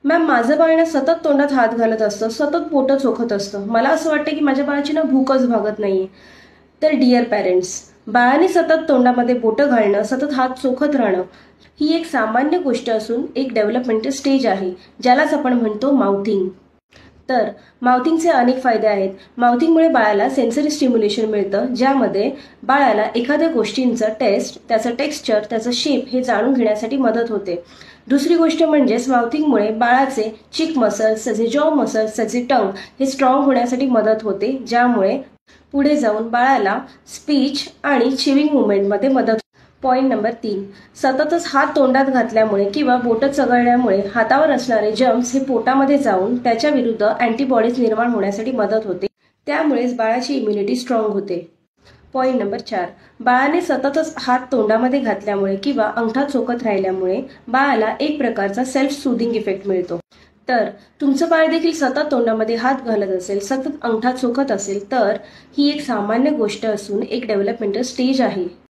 Ma'am, माझं बाळ ना सतत तोंडात हात घालत असतं, सतत पोटं चोखत असतं. मला असं वाटतं की माझ्या बाळाची ना भूकच भागत नाहीये. तर डिअर पॅरेंट्स, बाळाने सतत तोंडामध्ये बोटं घालणं, सतत हात चोखत राहणं ही एक सामान्य गोष्ट असून एक डेव्हलपमेंटल स्टेज आहे, ज्यालाच आपण म्हणतो माउथिंग. तर माउथिंगचे अनेक फायदे आहेत. माउथिंगमुळे बाळाला सेन्सरी स्टिम्युलेशन मिळतं, ज्यामध्ये बाळाला एखाद्या गोष्टींचं टेस्ट, त्याचं टेक्स्चर, त्याचं शेप हे जाणून घेण्यासाठी मदत होते. दुसरी गोष्ट म्हणजेच माउथिंगमुळे बाळाचे चिक मसल्स, त्याचे जॉ मसल्स, त्याचे टंग हे स्ट्रॉंग होण्यासाठी मदत होते, ज्यामुळे पुढे जाऊन बाळाला स्पीच आणि चिविंग मुवमेंटमध्ये मदत होते. पॉईंट नंबर 3, सततच हात तोंडात घातल्यामुळे किंवा बोटं चघळल्यामुळे हातावर असणारे जर्म्स हे पोटामध्ये जाऊन त्याच्या विरुद्ध अँटीबॉडीज निर्माण होण्यासाठी मदत होते. त्यामुळेच बाळाची इम्युनिटी स्ट्रॉंग होते. पॉईंट नंबर 4, बाळाने सततच हात तोंडामध्ये घातल्यामुळे किंवा अंगठा चोखत राहिल्यामुळे बाळाला एक प्रकारचा सेल्फ सूदिंग इफेक्ट मिळतो. तर तुमचं बाळ देखील सतत तोंडामध्ये हात घालत असेल, सतत अंगठा चोखत असेल, तर ही एक सामान्य गोष्ट असून एक डेव्हलपमेंटल स्टेज आहे.